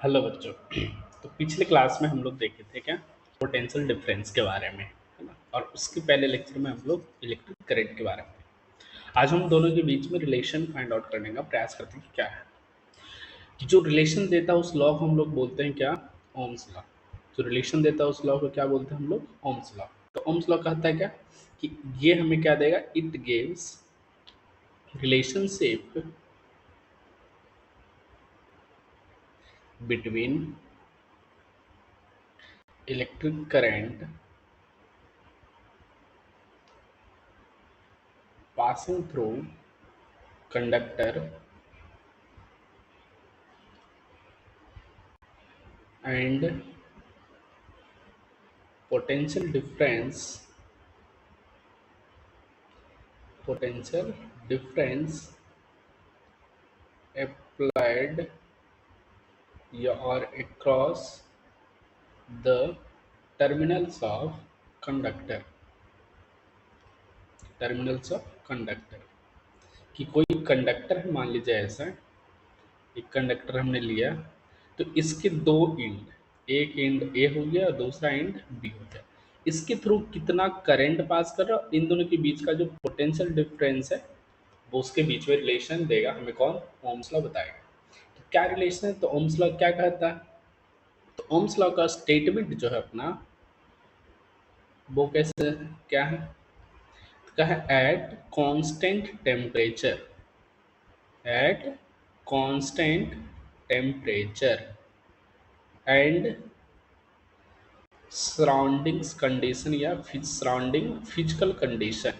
Hello बच्चों। तो पिछले क्लास में हम लोग देखे थे क्या, पोटेंशियल डिफरेंस के बारे में, है ना। और उसके पहले लेक्चर में हम लोग इलेक्ट्रिक करंट के बारे में। आज हम दोनों के बीच में रिलेशन फाइंड आउट करने का प्रयास करते हैं कि क्या है। जो रिलेशन देता है उस लॉ को हम लोग बोलते हैं क्या, ओम्स लॉ। जो रिलेशन देता है उस लॉ को क्या बोलते हैं हम लोग, ओम्स लॉ। तो ओम्स लॉ कहता है क्या कि ये हमें क्या देगा, it gives relationship between electric current passing through conductor and potential difference potential difference applied or across the terminals of conductor terminals of conductor। कि कोई कंडक्टर है, मान लीजिए ऐसा एक कंडक्टर हमने लिया, तो इसके दो एंड, एक एंड ए हो गया और दूसरा एंड बी हो गया। इसके थ्रू कितना करंट पास कर रहा है, इन दोनों के बीच का जो पोटेंशियल डिफरेंस है वो उसके बीच में रिलेशन देगा हमें कौन, ओम्स लॉ बताएगा। तो क्या रिलेशन है, तो ओम्स लॉ क्या कहता है, तो ओम्स लॉ का स्टेटमेंट जो है अपना, वो कैसे क्या है, तो क्या है, at constant temperature, at constant temperature and surroundings condition या सराउंडिंग फिजिकल कंडीशन।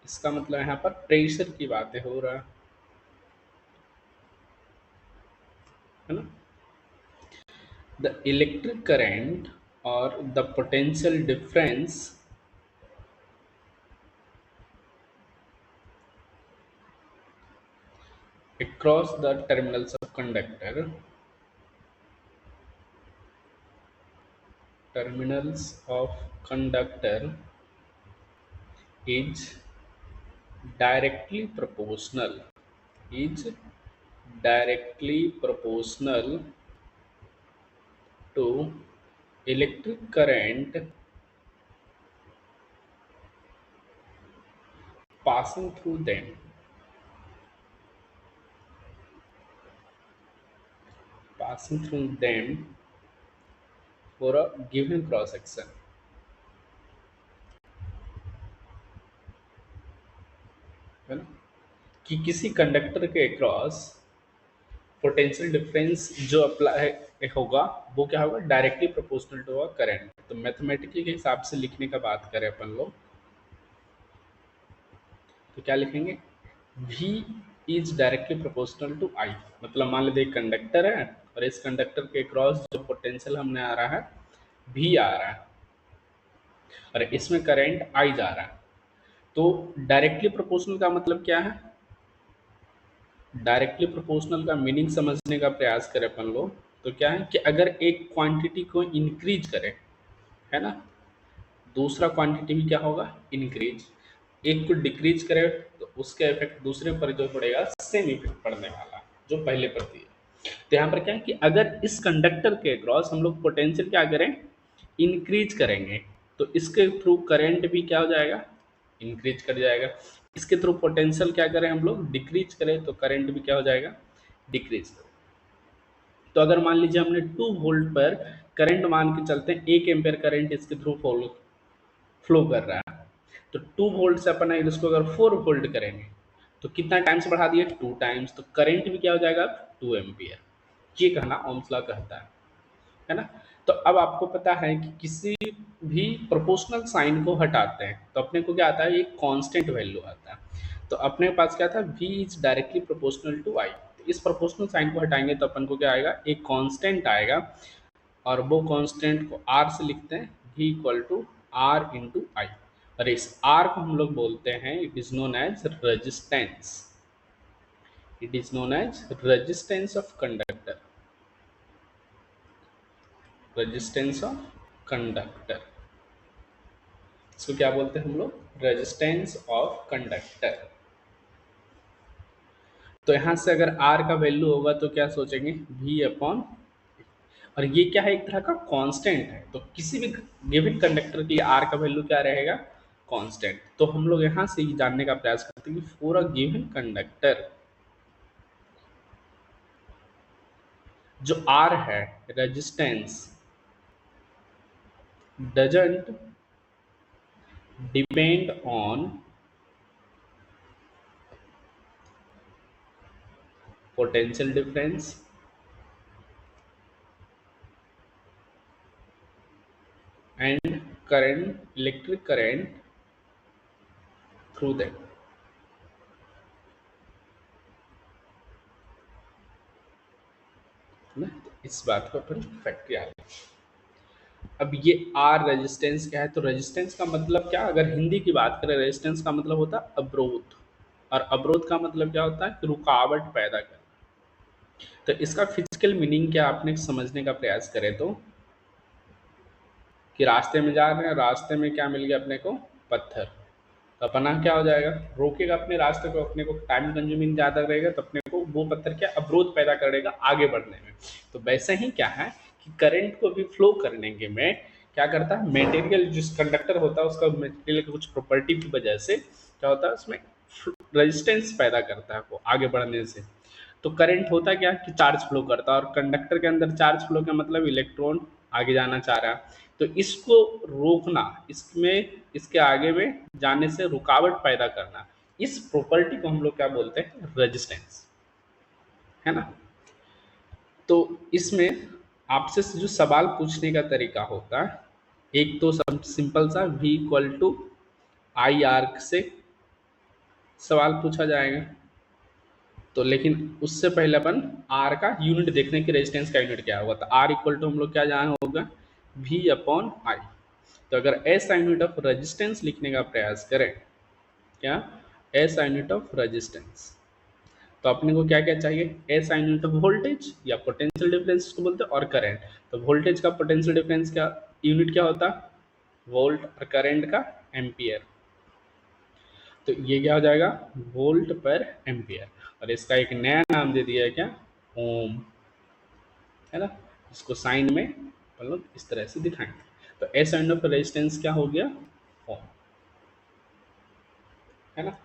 इसका मतलब यहाँ पर प्रेशर की बातें हो रहा है ना। द इलेक्ट्रिक करंट और the potential difference across the terminals of conductor is directly proportional is directly proportional to electric current passing through them, passing through them for a given cross section, है ना। कि किसी conductor के across potential difference जो apply होगा वो क्या होगा, directly proportional to a current. तो मैथमेटिकली के हिसाब से लिखने का बात करें अपन लोग, तो क्या लिखेंगे, V is directly proportional to I। मतलब मान लीजिए एक कंडक्टर है और इस कंडक्टर के क्रॉस जो पोटेंशियल हमने आ रहा है V आ रहा है और इसमें करंट I जा रहा है। तो डायरेक्टली प्रोपोर्शनल का मतलब क्या है, डायरेक्टली प्रोपोर्शनल का मीनिंग समझने का प्रयास करें अपन लोग, तो क्या है कि अगर एक क्वांटिटी को इंक्रीज करें, है ना, दूसरा क्वांटिटी भी क्या होगा, इंक्रीज। एक को डिक्रीज करे तो उसका इफेक्ट दूसरे पर जो पड़ेगा सेम इफेक्ट पड़ने वाला है जो पहले पर थी। तो यहाँ पर क्या है कि अगर इस कंडक्टर के क्रॉस हम लोग पोटेंशियल क्या करें, इंक्रीज करेंगे, तो इसके थ्रू करंट भी क्या हो जाएगा, इंक्रीज कर जाएगा। इसके थ्रू पोटेंशियल क्या करें हम लोग, डिक्रीज करें, तो करंट भी क्या हो जाएगा, डिक्रीज। तो अगर मान लीजिए हमने 2 वोल्ट पर करंट मान के चलते हैं, 1 एम्पेयर करंट इसके थ्रू फ्लो कर रहा है, तो 2 वोल्ट से अपन अगर इसको अगर 4 वोल्ट करेंगे तो कितना टाइम्स बढ़ा दिए, 2 टाइम्स, तो करंट भी क्या हो जाएगा, 2 एम्पियर। ये कहना ओम्स लॉ कहता है ना। तो अब आपको पता है कि किसी भी प्रोपोर्शनल साइन को हटाते हैं तो अपने को क्या आता है, एक कांस्टेंट वैल्यू आता है। तो अपने पास क्या था, v is directly proportional to I। तो इस प्रोपोर्शनल साइन को हटाएंगे तो अपन को क्या आएगा, एक कांस्टेंट आएगा, और वो कांस्टेंट को r से लिखते हैं, v equal to R into I. और इस r को हम लोग बोलते हैं, it is known as resistance, it is known as resistance of conductor, resistance of conductor. इसको क्या बोलते हैं हम लोग, रेजिस्टेंस ऑफ कंडक्टर। तो यहाँ से अगर R का वैल्यू होगा तो क्या सोचेंगे, V अपॉन और ये क्या है, एक तरह का कांस्टेंट है। तो किसी भी गिवन कंडक्टर के लिए आर का वैल्यू क्या रहेगा, कांस्टेंट। तो हम लोग यहाँ से ये जानने का प्रयास करते हैं कि फॉर अ गिवन कंडक्टर जो आर है, resistance doesn't depend on potential difference and current, electric current through that. ना, तो इस बात को अपन फैक्ट याद रखें। अब ये आर रेजिस्टेंस क्या है, तो रेजिस्टेंस का मतलब क्या, अगर हिंदी की बात करें, रेजिस्टेंस का मतलब होता है अवरोध, और अवरोध का मतलब क्या होता है, रुकावट पैदा करना। तो इसका फिजिकल मीनिंग क्या आपने समझने का प्रयास करें तो, कि रास्ते में जा रहे हैं, रास्ते में क्या मिल गया अपने को, पत्थर। तो अपना क्या हो जाएगा, रोकेगा अपने रास्ते को, अपने को टाइम कंज्यूमिंग ज़्यादा रहेगा, तो अपने को वो पत्थर क्या अवरोध पैदा करेगा आगे बढ़ने में। तो वैसे ही क्या है कि करंट को भी फ्लो करने के में क्या करता है, मटेरियल जिस कंडक्टर होता है उसका मटेरियल की कुछ प्रॉपर्टी की वजह से क्या होता है, उसमें रेजिस्टेंस पैदा करता है वो आगे बढ़ने से। तो करंट होता क्या कि चार्ज फ्लो करता है, और कंडक्टर के अंदर चार्ज फ्लो का मतलब इलेक्ट्रॉन आगे जाना चाह रहा है। तो इसको रोकना, इसमें इसके आगे में जाने से रुकावट पैदा करना, इस प्रॉपर्टी को हम लोग क्या बोलते हैं, रेजिस्टेंस, है ना। तो इसमें आपसे जो सवाल पूछने का तरीका होता है, एक तो सब सिंपल सा V इक्वल टू आई आर्क से सवाल पूछा जाएगा। तो लेकिन उससे पहले अपन आर का यूनिट देखने की, रेजिस्टेंस का यूनिट क्या होगा। तो आर इक्वल टू हम लोग क्या जाना होगा, V अपॉन आई। तो अगर ऐसा यूनिट ऑफ रेजिस्टेंस लिखने का प्रयास करें, क्या, ऐसा यूनिट ऑफ रेजिस्टेंस, तो अपने को क्या क्या चाहिए, ऐसा यूनिट ऑफ वोल्टेज या पोटेंशियल डिफरेंस को बोलते हैं, और करंट। तो वोल्टेज का पोटेंशियल डिफरेंस का यूनिट क्या होता है, वोल्ट, और करंट का एम्पियर। तो ये क्या हो जाएगा, वोल्ट पर एम्पियर। और इसका एक नया नाम दे दिया है क्या, ओम, है ना। इसको साइन में हम लोग इस तरह से दिखाएंगे। तो एस एंड ऑफ रेजिस्टेंस क्या हो गया, ओम, है ना।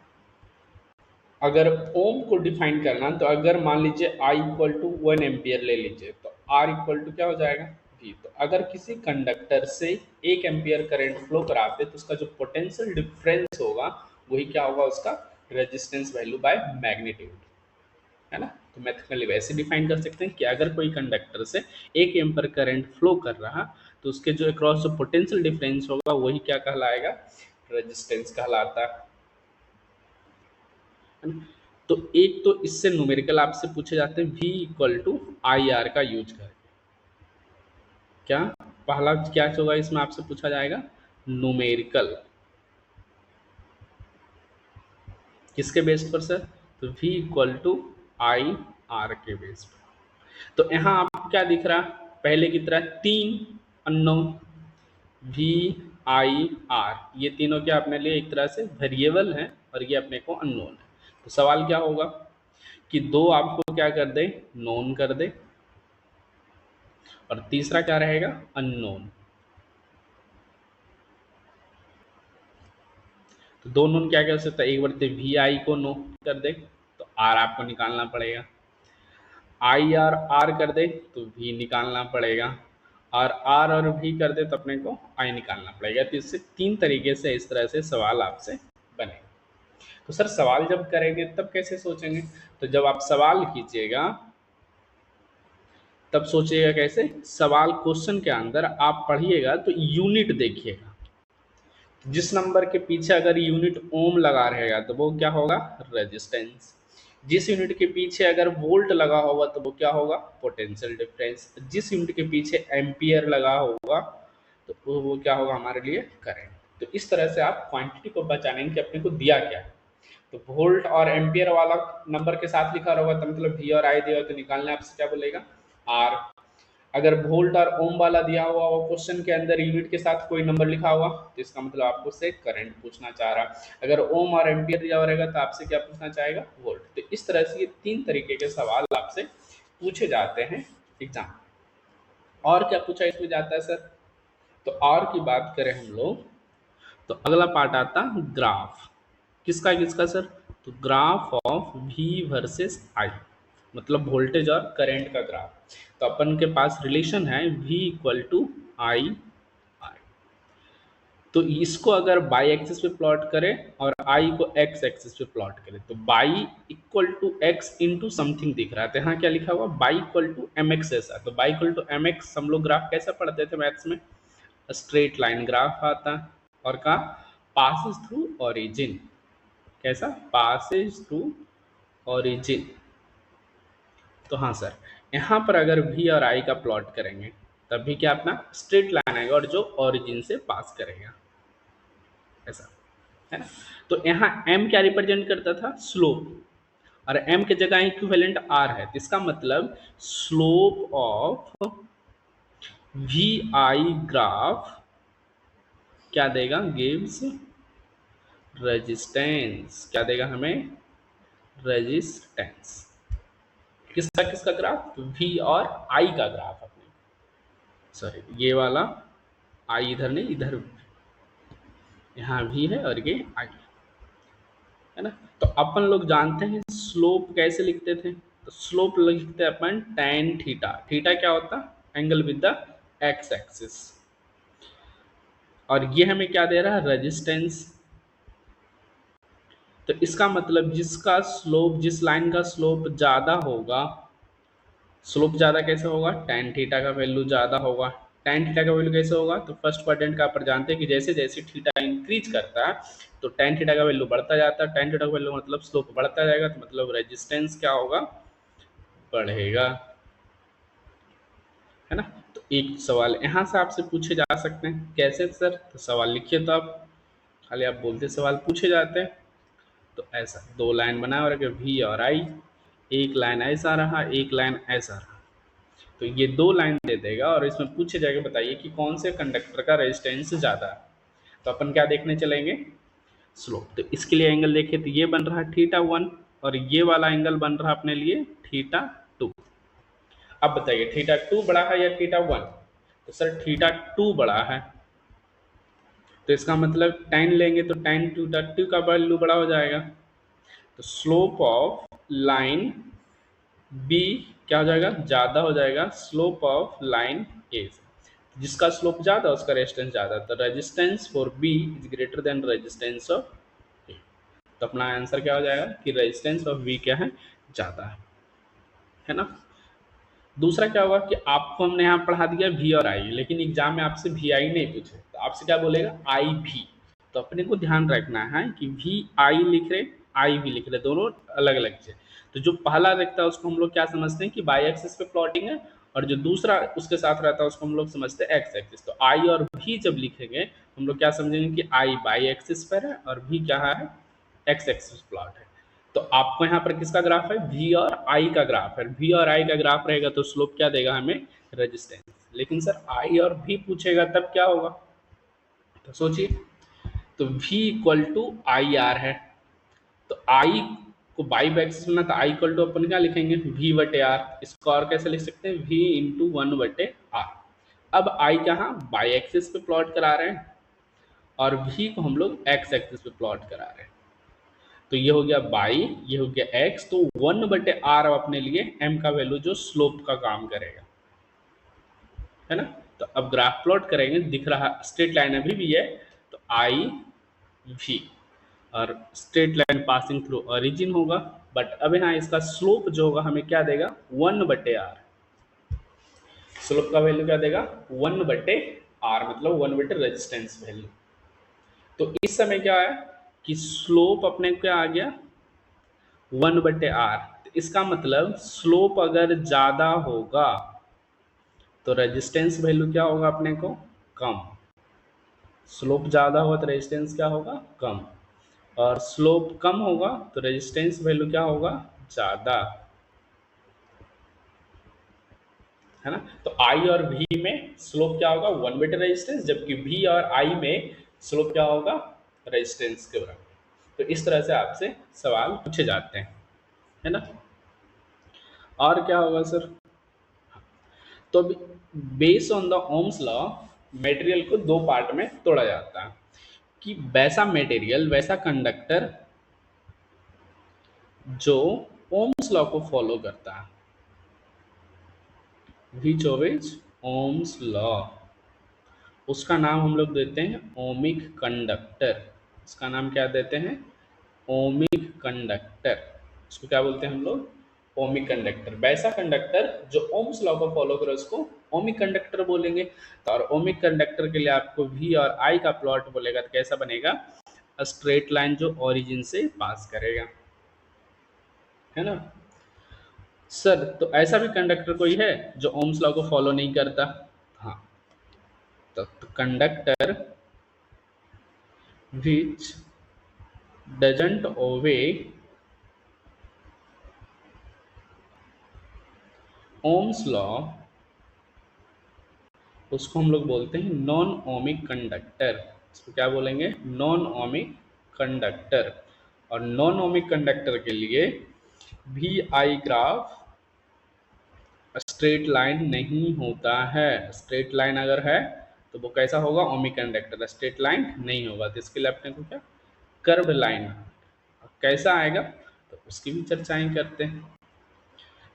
अगर ओम को डिफाइन करना, तो अगर मान लीजिए आई इक्वल टू 1 एम्पियर ले लीजिए, तो आर इक्वल टू क्या हो जाएगा, वी। तो अगर किसी कंडक्टर से 1 एम्पियर करंट फ्लो कराते, तो उसका जो पोटेंशियल डिफरेंस होगा वही क्या होगा, उसका रेजिस्टेंस वैल्यू बाय मैग्नीट्यूड, है ना। तो मैथमेटिकली वैसे डिफाइन कर सकते हैं कि अगर कोई कंडक्टर से 1 एम्पियर करंट फ्लो कर रहा, तो उसके जो अक्रॉस जो पोटेंशियल डिफरेंस होगा वही क्या कहलाएगा, रेजिस्टेंस कहलाता है ना। तो एक तो इससे न्यूमेरिकल आपसे पूछे जाते हैं V equal to I R का यूज करके, क्या पहला क्या होगा इसमें आपसे पूछा जाएगा, न्यूमेरिकल, किसके बेस पर सर, तो V equal to I R के बेस पर। तो यहाँ आपको क्या दिख रहा है, पहले की तरह तीन अननोन V आई आर, ये तीनों क्या अपने लिए एक तरह से वेरिएबल हैं, और ये अपने को अननोन है। तो सवाल क्या होगा कि दो आपको क्या कर दे, नोन कर दे, और तीसरा क्या रहेगा, अननोन। तो दो नोन क्या कर सकता है, एक बढ़ते वी आई को नो कर दे, तो आर आपको निकालना पड़ेगा, आई आर आर कर दे तो वी निकालना पड़ेगा, और भी कर दे तो अपने को आई निकालना पड़ेगा। तो इससे तीन तरीके से इस तरह से सवाल आपसे बने। तो सर सवाल जब करेंगे तब कैसे सोचेंगे, तो जब आप सवाल कीजिएगा तब सोचिएगा कैसे, सवाल क्वेश्चन के अंदर आप पढ़िएगा तो यूनिट देखिएगा, जिस नंबर के पीछे अगर यूनिट ओम लगा रहेगा तो वो क्या होगा, रेजिस्टेंस। जिस यूनिट के पीछे अगर वोल्ट लगा होगा तो वो क्या होगा, पोटेंशियल डिफरेंस। जिस यूनिट के पीछे एम्पियर लगा होगा तो वो क्या होगा हमारे लिए, करंट। तो इस तरह से आप क्वांटिटी को पहचानेंगे कि अपने को दिया क्या है। तो वोल्ट और एम्पियर वाला नंबर के साथ लिखा होगा तो मतलब वी और आई दिया, तो निकालने आपसे क्या बोलेगा, आर। अगर वोल्ट और ओम वाला दिया हुआ वो क्वेश्चन के अंदर यूनिट के साथ कोई नंबर लिखा हुआ, तो इसका मतलब आपको से करंट पूछना चाह रहा। अगर ओम और एम्पियर दिया रहेगा तो आपसे क्या पूछना चाहेगा, वोल्ट। तो इस तरह से ये तीन तरीके के सवाल आपसे पूछे जाते हैं एग्जाम। और क्या पूछा इसमें जाता है सर? तो और की बात करें हम लोग, तो अगला पार्ट आता ग्राफ। किसका किसका सर? तो graph of V versus I, मतलब वोल्टेज और करंट का ग्राफ। तो अपन के पास रिलेशन है V equal to I R. तो इसको अगर बाई एक्सिस पे प्लॉट करें और आई को एक्स एक्सिस पे प्लॉट करें, तो y equal to x into something दिख रहा है, तो यहाँ क्या लिखा हुआ? Y equal to m x ऐसा। तो y equal to m x हम लोग ग्राफ कैसे पढ़ते थे मैथ्स में? स्ट्रेट लाइन ग्राफ आता है, और का पासिस थ्रू ओरिजिन। कैसा? Passes through origin. तो हाँ सर, यहाँ पर अगर वी और आई का प्लॉट करेंगे, तब भी क्या अपना स्ट्रेट लाइन आएगा और जो ओरिजिन से पास करेगा, ऐसा है ना। तो यहाँ m क्या रिप्रेजेंट करता था? स्लोप। और m के जगह इक्विवेलेंट r है, तो इसका मतलब slope of V I graph क्या देगा? Gives resistance. क्या देगा हमें? रेजिस्टेंस। किसका किसका ग्राफ? तो v और i का ग्राफ अपने, सॉरी ये वाला i इधर नहीं, इधर यहाँ v है और ये i है ना। तो अपन लोग जानते हैं स्लोप कैसे लिखते थे? तो स्लोप लिखते हैं अपन tan थीटा। थीटा क्या होता? Angle with the x axis. और ये हमें क्या दे रहा है? रेजिस्टेंस। तो इसका मतलब जिसका स्लोप, जिस लाइन का स्लोप ज्यादा होगा, स्लोप ज्यादा कैसे होगा? tan थीटा का वैल्यू ज्यादा होगा। tan थीटा का वैल्यू कैसे होगा? तो फर्स्ट क्वाड्रेंट का अपन जानते हैं कि जैसे जैसे थीटा इंक्रीज करता है, तो tan थीटा का वैल्यू बढ़ता जाता है। tan थीटा का वैल्यू मतलब स्लोप बढ़ता जाएगा, तो मतलब रेजिस्टेंस क्या होगा? बढ़ेगा, है ना। तो एक सवाल यहाँ से आपसे पूछे जा सकते हैं, कैसे सर? तो सवाल लिखिए, तो आप खाली आप बोलते सवाल पूछे जाते हैं। तो ऐसा दो लाइन बना और अगर वी और आई, एक लाइन ऐसा रहा, एक लाइन ऐसा रहा, तो ये दो लाइन दे देगा और इसमें पूछे जाएगा बताइए कि कौन से कंडक्टर का रेजिस्टेंस ज़्यादा है। तो अपन क्या देखने चलेंगे? स्लोप। तो इसके लिए एंगल देखिए, तो ये बन रहा है थीटा वन, और ये वाला एंगल बन रहा है अपने लिए थीटा टू। अब बताइए थीटा टू बड़ा है या थीटा वन? तो सर थीटा टू बड़ा है, तो इसका मतलब tan लेंगे तो tan थीटा टू का वैल्यू बड़ा हो जाएगा। तो स्लोप ऑफ लाइन बी क्या हो जाएगा? ज्यादा हो जाएगा स्लोप ऑफ लाइन ए। जिसका स्लोप ज्यादा उसका रेजिस्टेंस ज्यादा, तो resistance for B is greater than resistance of A. तो अपना आंसर क्या हो जाएगा कि रेजिस्टेंस ऑफ बी क्या है? ज्यादा है ना। दूसरा क्या होगा कि आपको हमने यहाँ पढ़ा दिया वी और आई, लेकिन एग्जाम में आपसे वी आई नहीं पूछे, तो आपसे क्या बोलेगा? आई भी। तो अपने को ध्यान रखना है कि वी आई लिख रहे, आई भी लिख रहे, दोनों अलग अलग से। तो जो पहला दिखता है उसको हम लोग क्या समझते हैं कि बाई एक्सिस पे प्लॉटिंग है, और जो दूसरा उसके साथ रहता है उसको हम लोग समझते हैं एक्स एक्सिस। तो आई और भी जब लिखेंगे हम लोग क्या समझेंगे कि आई बाई एक्सिस पर है और भी क्या है? एक्स एक्सिस प्लॉट है। तो आपको यहाँ पर किसका ग्राफ है? वी और आई का ग्राफ है। वी और आई का ग्राफ रहेगा तो स्लोप क्या देगा हमें? रेजिस्टेंस। लेकिन सर आई और भी पूछेगा तब क्या होगा? तो सोचिए, तो v equal to I R है, तो i को बाई एक्सिस में, तो i इक्वल टू अपन क्या लिखेंगे? v बटे आर। इसको और कैसे लिख सकते हैं? v इंटू वन बटे आर। अब i कहाँ? बाई एक्सिस पे प्लॉट करा रहे हैं और v को हम लोग x एक्सिस पे प्लॉट करा रहे हैं। तो ये हो गया बाई, ये हो गया x, तो वन बटे आर अपने लिए m का वैल्यू जो स्लोप का काम करेगा, है ना। तो अब ग्राफ प्लॉट करेंगे, दिख रहा स्ट्रेट लाइन अभी भी है, तो आई वी, और straight line passing through origin होगा। बट अब यहाँ इसका स्लोप जो होगा हमें क्या देगा? वन बटे आर। स्लोप का वैल्यू क्या देगा? वन बटे आर, मतलब वन बटे रेजिस्टेंस वैल्यू। तो इस समय क्या है कि स्लोप अपने को क्या आ गया? वन बटे आर। इसका मतलब स्लोप अगर ज्यादा होगा तो रेजिस्टेंस वैल्यू क्या होगा अपने को? कम। स्लोप ज्यादा होगा तो रेजिस्टेंस क्या होगा? कम। और स्लोप कम होगा तो रेजिस्टेंस वैल्यू क्या होगा? ज्यादा, है ना। तो आई और वी में स्लोप क्या होगा? वन बटे रेजिस्टेंस, जबकि वी और आई में स्लोप क्या होगा? रेजिस्टेंस के बराबर। तो इस तरह से आपसे सवाल पूछे जाते हैं, है ना। और क्या होगा सर? तो based on the Ohm's law material को दो पार्ट में तोड़ा जाता है कि वैसा मटेरियल, वैसा कंडक्टर जो ओम्स लॉ को फॉलो करता है, विच ओवेज ओम्स लॉ, उसका नाम हम लोग देते हैं ओमिक कंडक्टर। उसका नाम क्या देते हैं? Ohmic conductor. उसको क्या बोलते हैं हम लोग? Ohmic conductor. वैसा कंडक्टर जो ओम्स लॉ को फॉलो करे उसको ओमिक कंडक्टर बोलेंगे। तो और ओमिक कंडक्टर के लिए आपको वी और आई का प्लॉट बोलेगा तो कैसा बनेगा? स्ट्रेट लाइन जो ओरिजिन से पास करेगा, है ना। सर तो ऐसा भी कंडक्टर कोई है जो ओम्स लॉ को फॉलो नहीं करता? हाँ, तो conductor which doesn't obey Ohm's law, उसको हम लोग बोलते हैं नॉन ओमिक कंडक्टर। इसको क्या बोलेंगे? Non ohmic conductor. और नॉन ओमिक कंडक्टर के लिए V I graph straight line नहीं होता है। स्ट्रेट लाइन अगर है तो वो कैसा होगा? Ohmic conductor. स्ट्रेट लाइन नहीं होगा तो इसके लिए अपने को क्या? कर्व्ड लाइन कैसा आएगा तो उसकी भी चर्चाएं करते हैं।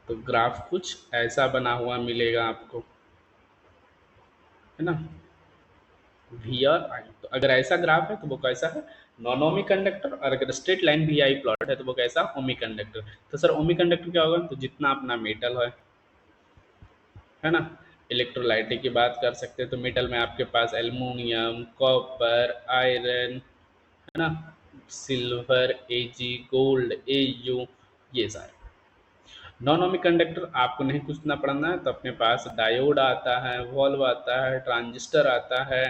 तो ग्राफ कुछ ऐसा बना हुआ मिलेगा आपको, है ना, वी और आई। तो अगर ऐसा ग्राफ है तो वो कैसा है? Non ohmic conductor. और अगर straight line V I plot है तो वो कैसा? Ohmic conductor. तो सर ओमिक कंडक्टर क्या होगा? तो जितना अपना मेटल है ना, इलेक्ट्रोलाइटिक की बात कर सकते हैं तो मेटल में आपके पास एल्युमिनियम, कॉपर, आयरन, है ना, सिल्वर, एजी, गोल्ड, एयू, ये सारे। नॉन ओमिक कंडक्टर आपको नहीं कुछ ना पढ़ना है तो अपने पास डायोड आता है, वॉल्व आता है, ट्रांजिस्टर आता है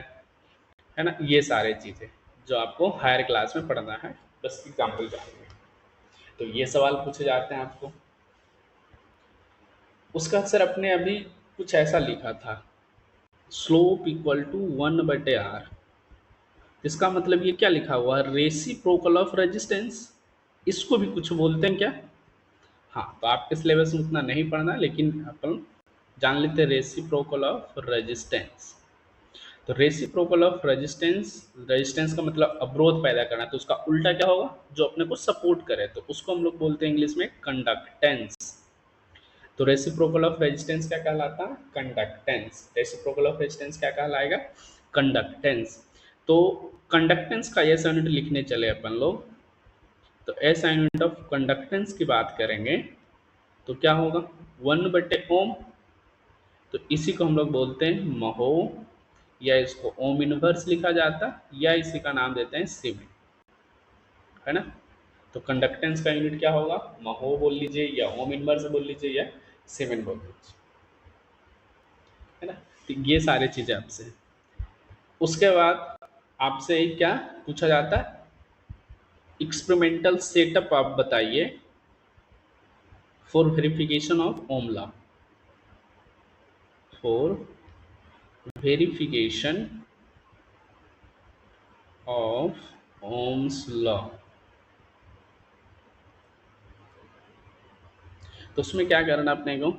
ना, ये सारे चीज़ें जो आपको हायर क्लास में पढ़ना है, बस एग्जाम्पल चाहिए। तो ये सवाल पूछे जाते हैं आपको। उसका अक्सर अपने अभी कुछ ऐसा लिखा था, स्लोप इक्वल टू 1/r। इसका मतलब ये क्या लिखा हुआ है? Reciprocal of resistance. इसको भी कुछ बोलते हैं क्या? हाँ, तो आपके सिलेबस में उतना नहीं पढ़ना लेकिन अपन जान लेते हैं रेसिप्रोकल ऑफ रेजिस्टेंस। तो रेसिप्रोकल ऑफ रेजिस्टेंस, रेजिस्टेंस का मतलब अवरोध पैदा करना, तो उसका उल्टा क्या होगा? जो अपने को सपोर्ट करे, तो उसको हम लोग बोलते हैं इंग्लिश में कंडक्टेंस। तो रेसिप्रोकल ऑफ रेजिस्टेंस क्या कहलाता है? कंडक्टेंस। रेसिप्रोकल ऑफ रेजिस्टेंस क्या कहलाएगा? कंडक्टेंस। तो कंडक्टेंस का एस यूनिट लिखने चले अपन लोग, तो एस यूनिट ऑफ कंडक्टेंस की बात करेंगे तो क्या होगा? 1/ओम। तो इसी को हम लोग बोलते हैं महो, या इसको ओम इनवर्स लिखा जाता है, या इसी का नाम देते हैं सीमेन, है ना। तो कंडक्टेंस का यूनिट क्या होगा? महो बोल लीजिए, या ओम इनवर्स बोल लीजिए, या सीमेन बोल लीजिए, है ना। तो ये सारी चीजें आपसे। उसके बाद आपसे क्या पूछा जाता है? एक्सपेरिमेंटल सेटअप आप बताइए for verification of Ohm law. For verification of Ohm's law. तो उसमें क्या करना अपने को?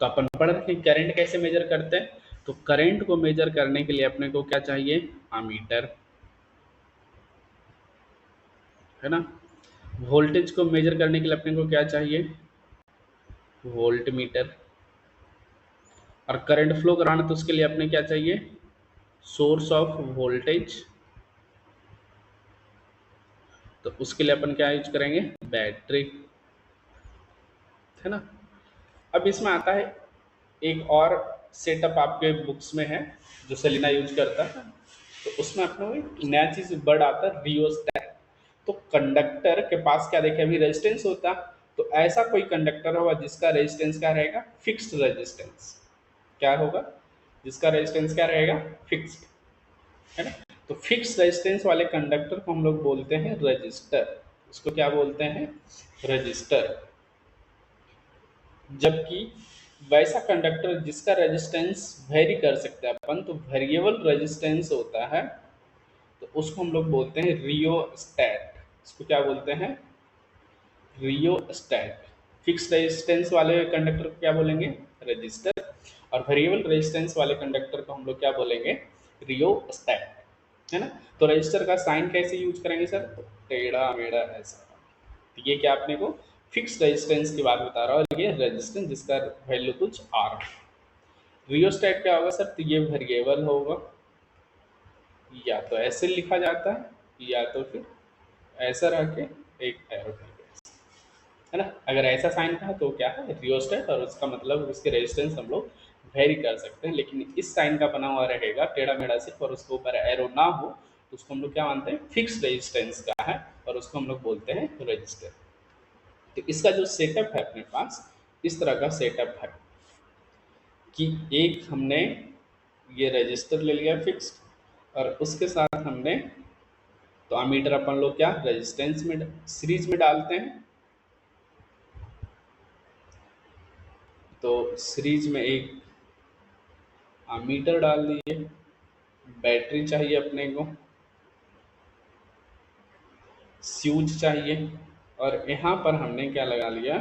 तो अपन पढ़ रखे करंट कैसे मेजर करते हैं। तो करंट को मेजर करने के लिए अपने को क्या चाहिए? अमीटर, है ना। वोल्टेज को मेजर करने के लिए अपने को क्या चाहिए? Volt meter. और करंट फ्लो कराना तो उसके लिए अपने क्या चाहिए? Source of voltage. तो उसके लिए अपन क्या यूज करेंगे? बैटरी, है ना। अब इसमें आता है एक और सेटअप आपके बुक्स में है जो सेलिना यूज करता है, तो उसमें अपने को एक नया चीज वर्ड आता है, रियोस्टैट। तो कंडक्टर के पास क्या देखे अभी? रेजिस्टेंस होता, तो ऐसा कोई कंडक्टर होगा जिसका रेजिस्टेंस क्या रहेगा? Fixed resistance. क्या होगा? जिसका रेजिस्टेंस क्या रहेगा? फिक्स्ड, है ना। तो फिक्स रेजिस्टेंस वाले कंडक्टर को हम लोग बोलते हैं रजिस्टर। उसको क्या बोलते हैं? रजिस्टर। जबकि वैसा कंडक्टर जिसका रेजिस्टेंस वेरी कर सकते हैं अपन, तो वेरिएबल रेजिस्टेंस होता है, तो उसको हम लोग बोलते हैं रियोस्टैट। इसको क्या बोलते हैं? रियोस्टैट। फिक्स रेजिस्टेंस वाले कंडक्टर को क्या बोलेंगे? रजिस्टर। और वेरिएबल रेजिस्टेंस वाले कंडक्टर को हम लोग क्या बोलेंगे, रियोस्टैट, है ना। तो रजिस्टर का साइन कैसे यूज करेंगे सर, तो टेढ़ा मेढ़ा ऐसा। तो ये क्या अपने को फिक्स रेजिस्टेंस की बात बता रहा हूँ, और ये रेजिस्टेंस जिसका वैल्यू कुछ आर। रियोस्टैट क्या होगा सर, तो ये वेरिएबल होगा, या तो ऐसे लिखा जाता है या तो फिर ऐसा रह के एक एरो करके, है ना। अगर ऐसा साइन का है तो क्या है, रियोस्टेट, और उसका मतलब उसके रेजिस्टेंस हम लोग वेरी कर सकते हैं। लेकिन इस साइन का बना हुआ रहेगा टेढ़ा मेढ़ा सिर्फ, और उसके ऊपर एरो ना हो, तो उसको हम लोग क्या मानते हैं, फिक्स रेजिस्टेंस का है, और उसको हम लोग बोलते हैं रजिस्टर। तो इसका जो सेटअप है अपने पास, इस तरह का सेटअप है कि एक हमने ये रजिस्टर ले लिया फिक्स, और उसके साथ हमने, तो अमीटर अपन लोग क्या रेजिस्टेंस में सीरीज में डालते हैं, तो सीरीज में एक अमीटर डाल दिए, बैटरी चाहिए अपने को, स्विच चाहिए, और यहाँ पर हमने क्या लगा लिया,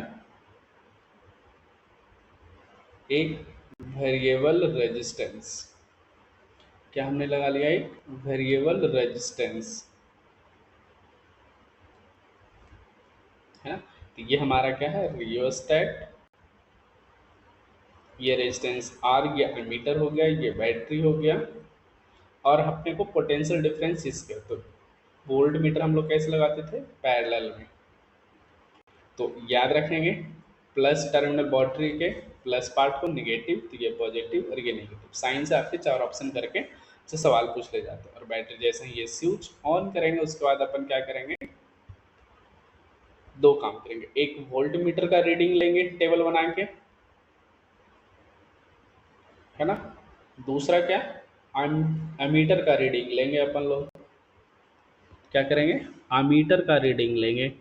एक वेरिएबल रेजिस्टेंस। क्या हमने लगा लिया, एक वेरिएबल रेजिस्टेंस, है ना। तो ये हमारा क्या है, रियोस्टेट, ये रेजिस्टेंस आर, ये एमीटर हो गया, ये बैटरी हो गया, और अपने को पोटेंशियल डिफरेंस इसके, तो वोल्ट मीटर हम लोग कैसे लगाते थे, पैरेलल में। तो याद रखेंगे, प्लस टर्मिनल बैटरी के प्लस पार्ट को निगेटिव, तो ये पॉजिटिव और ये नेगेटिव, साइन से आपके चार ऑप्शन करके से सवाल पूछ ले जाते हैं। और बैटरी जैसे ही ये स्विच ऑन करेंगे, उसके बाद अपन क्या करेंगे, दो काम करेंगे, एक वोल्ट मीटर का रीडिंग लेंगे टेबल बना के, है ना। दूसरा क्या, अमीटर का रीडिंग लेंगे अपन लोग, क्या करेंगे, अमीटर का रीडिंग लेंगे,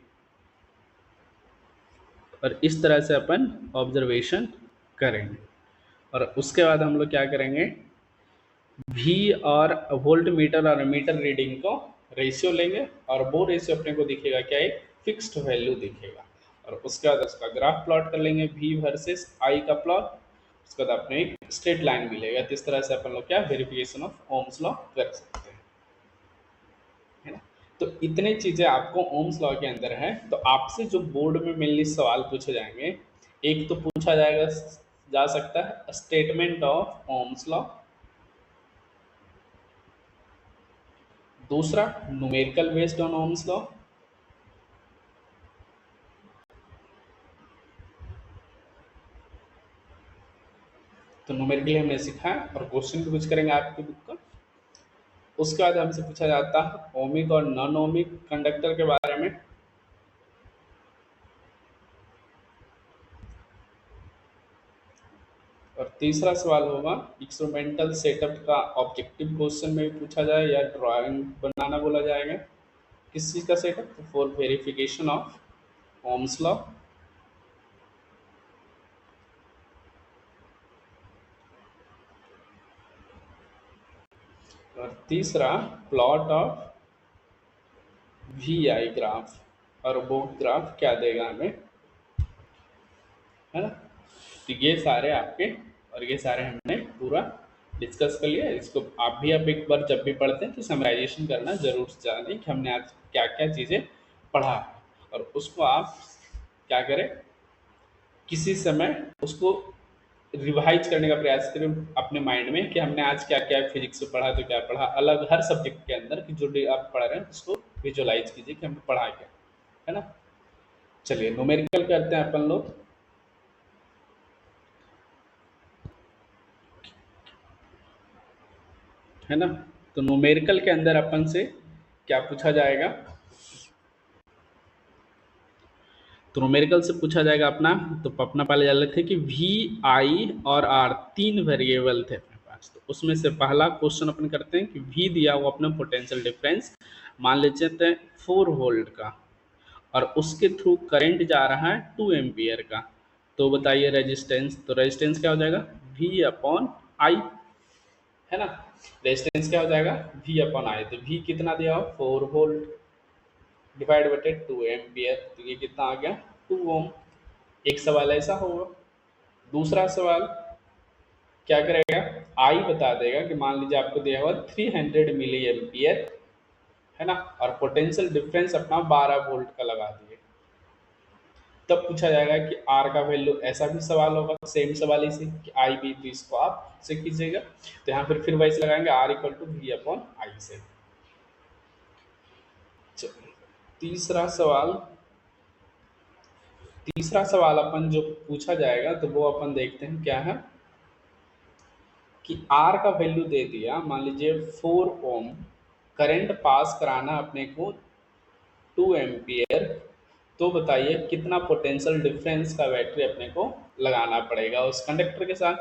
और इस तरह से अपन ऑब्जर्वेशन करेंगे। और उसके बाद हम लोग क्या करेंगे, वी और वोल्ट मीटर और मीटर रीडिंग को रेशियो लेंगे, और वो रेशियो अपने को दिखेगा क्या, एक फिक्स्ड वैल्यू दिखेगा। और उसके बाद उसका ग्राफ प्लॉट कर लेंगे, वी वर्सेस आई का प्लॉट, उसके बाद अपने एक स्ट्रेट लाइन मिलेगा। तो इस तरह से अपन लोग क्या वेरिफिकेशन ऑफ ओम्स लॉ कर सकते हैं, है ना। तो इतने चीजें आपको ओम्स लॉ के अंदर है। तो आपसे जो बोर्ड में मेनली सवाल पूछे जाएंगे, एक तो पूछा जाएगा, जा सकता है स्टेटमेंट ऑफ ओम्स लॉ, दूसरा numerical based on ohms law, तो न्यूमेरिकली हमने सीखा है, और क्वेश्चन भी कुछ करेंगे आपकी बुक का। उसके बाद हमसे पूछा जाता है ओमिक और नॉन ओमिक कंडक्टर के बारे में, और तीसरा सवाल होगा इंस्ट्रूमेंटल सेटअप का ऑब्जेक्टिव क्वेश्चन में भी पूछा जाए, या ड्राइंग बनाना बोला जाएगा, किस चीज़ का setup, for verification of Ohm's law, और तीसरा plot of V I graph, और वो ग्राफ क्या देगा हमें, है ना। तो ये सारे आपके, और ये सारे हमने पूरा डिस्कस कर लिया। इसको आप भी, अब एक बार जब भी पढ़ते हैं तो समराइजेशन करना जरूर जानें कि हमने आज क्या क्या चीज़ें पढ़ा है, और उसको आप क्या करें, किसी समय उसको रिवाइज करने का प्रयास करें अपने माइंड में, कि हमने आज क्या क्या फिजिक्स में पढ़ा, तो क्या पढ़ा अलग हर सब्जेक्ट के अंदर, कि जो आप पढ़ रहे हैं उसको विजुअलाइज कीजिए कि हमने पढ़ा क्या, है ना। चलिए न्यूमेरिकल करते हैं अपन लोग, है ना। तो न्यूमेरिकल के अंदर अपन से क्या पूछा जाएगा, तो न्यूमेरिकल से पूछा जाएगा अपना, तो अपना पहले जान लेते हैं कि वी आई और आर तीन वेरिएबल थे अपने पास। तो उसमें से पहला क्वेश्चन अपन करते हैं कि वी दिया हुआ अपना पोटेंशियल डिफरेंस मान लेते हैं 4 वोल्ट का, और उसके थ्रू करंट जा रहा है 2 एम्पियर का। तो बताइए रेजिस्टेंस, तो रेजिस्टेंस क्या हो जाएगा, वी अपॉन आई, है ना। रेजिस्टेंस क्या हो जाएगा, वी अपॉन आई, तो वी कितना दिया हो 4 वोल्ट, डिवाइड बटे 2 एम्पियर, तो ये कितना आ गया 2 ओम। एक सवाल ऐसा होगा। दूसरा सवाल, क्या करेगा, आई बता देगा कि मान लीजिए आपको दिया हुआ 300 मिली एम्पियर है ना, और पोटेंशियल डिफरेंस अपना 12 वोल्ट का लगा दिए। तब पूछा जाएगा कि आर का वैल्यू, ऐसा भी सवाल होगा सेम सवाल इसी कि आई भी, तो इसको आप से कीजिएगा। तो यहाँ फिर वैसे लगाएंगे R equal to V upon I से। चलिए, तीसरा सवाल अपन जो पूछा जाएगा तो वो अपन देखते हैं क्या है कि आर का वैल्यू दे दिया, मान लीजिए 4 ओम, करंट पास कराना अपने को 2 एम्पियर। तो बताइए कितना पोटेंशियल डिफरेंस का बैटरी अपने को लगाना पड़ेगा उस कंडक्टर के साथ।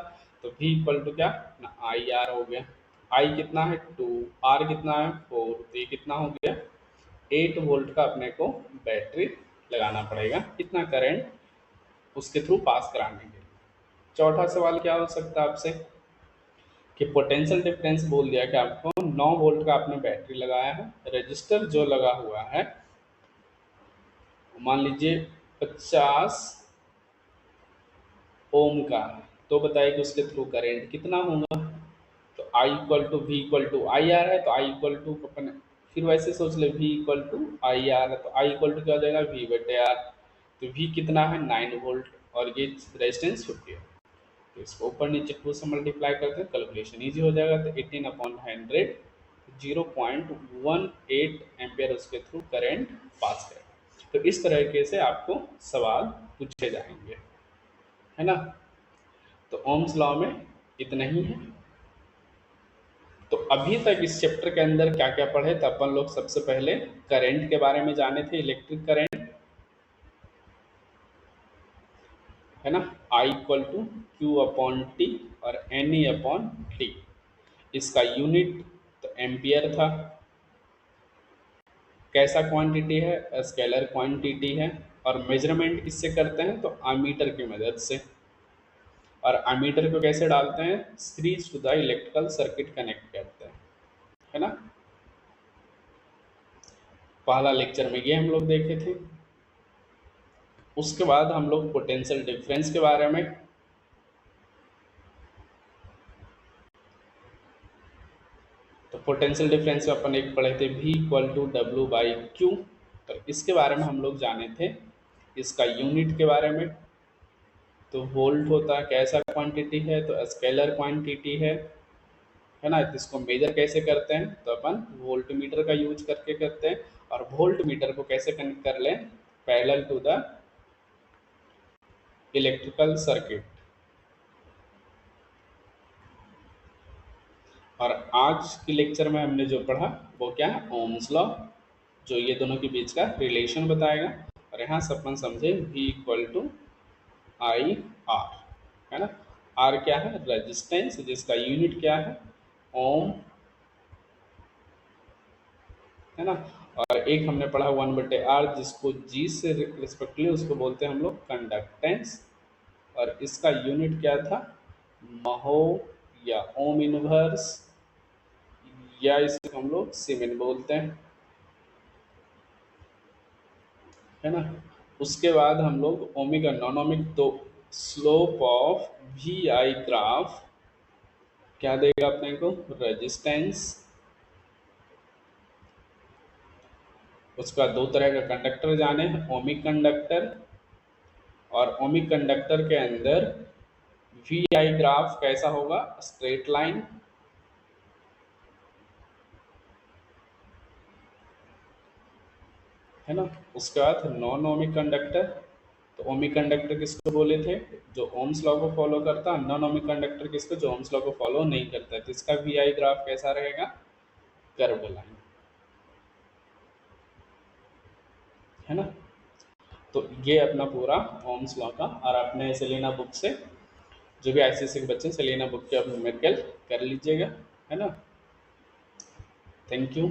तो V इक्वल टू क्या ना आई आर हो गया। आई कितना है 2, आर कितना है 4, तो ये कितना हो गया 8 वोल्ट का अपने को बैटरी लगाना पड़ेगा, कितना करंट उसके थ्रू पास कराने के लिए। चौथा सवाल क्या हो सकता है आपसे कि पोटेंशियल डिफरेंस बोल दिया कि आपको 9 वोल्ट का आपने बैटरी लगाया है, रजिस्टर जो लगा हुआ है मान लीजिए 50 ओम का है। तो बताइए कि उसके थ्रू करंट कितना होगा। तो I equal to V equal to I R है, तो आई इक्वल टू अपन फिर वैसे सोच ले, V equal to I R है, तो आई इक्वल टू क्या हो जाएगा वी बटे आर। तो वी कितना है 9 वोल्ट और ये रेजिस्टेंस 50 है। तो इसको ऊपर नीचे 2 से मल्टीप्लाई करते हैं, कैलकुलेशन ईजी हो जाएगा। तो 18 अपॉन 100 0.18 एम्पियर उसके थ्रू करंट पास करेगा। तो इस तरीके से आपको सवाल पूछे जाएंगे, है ना। तो ओम्स लॉ में इतना ही है। तो अभी तक इस चैप्टर के अंदर क्या क्या पढ़े, तो अपन लोग सबसे पहले करंट के बारे में जाने थे, इलेक्ट्रिक करंट, है ना। I equal to Q upon T और एन ई अपॉन टी। इसका यूनिट तो एम्पियर था। कैसा क्वांटिटी है, स्केलर क्वांटिटी है। और मेजरमेंट किससे करते हैं, तो आमीटर की मदद से। और आमीटर को कैसे डालते हैं, series to the electrical circuit connect करते हैं, है ना। पहला लेक्चर में ये हम लोग देखे थे। उसके बाद हम लोग पोटेंशियल डिफरेंस के बारे में, तो पोटेंशियल डिफरेंस में अपन एक पढ़े थे V equal to W by Q. तो इसके बारे में हम लोग जाने थे। इसका यूनिट के बारे में, तो वोल्ट होता है, कैसा क्वांटिटी है, तो स्केलर क्वांटिटी है ना। इसको मेजर कैसे करते हैं, तो अपन वोल्ट मीटर का यूज करके करते हैं। और वोल्ट मीटर को कैसे कनेक्ट कर लें, parallel to the electrical circuit. और आज के लेक्चर में हमने जो पढ़ा वो क्या है, ओम्स लॉ, जो ये दोनों के बीच का रिलेशन बताएगा। और यहाँ से अपन समझे V equal to I R, है ना। आर क्या है, रेजिस्टेंस, जिसका यूनिट क्या है ओम, है ना। और एक हमने पढ़ा 1/R, जिसको जी से रिस्पेक्टली उसको बोलते हैं हम लोग कंडक्टेंस। और इसका यूनिट क्या था, महो या ओम इनवर्स, या इसको हम लोग सीमेन बोलते हैं, है ना। उसके बाद हम लोग ओमिक और नॉन ओमिक, तो slope of V I graph क्या देगा अपने को, रेजिस्टेंस। उसका दो तरह का कंडक्टर जाने हैं, ओमिक कंडक्टर। और ओमिक कंडक्टर के अंदर वी आई ग्राफ कैसा होगा, स्ट्रेट लाइन, है ना। उसके बाद नॉन ओमिक कंडक्टर, तो ओमिक कंडक्टर किसको बोले थे, जो ओम्स लॉ को फॉलो करता। नॉन ओमिक कंडक्टर किसको, जो ओम्स लॉ को फॉलो नहीं करता। तो इसका वी आई ग्राफ कैसा रहेगा, कर्व लाइन, है ना। तो ये अपना पूरा ओम्स लॉ का, और अपने सेलेना बुक से, जो भी आईसीएसई के बच्चे सेलेना बुक के आप न्यूमेरिकल कर लीजिएगा, है ना। Thank you.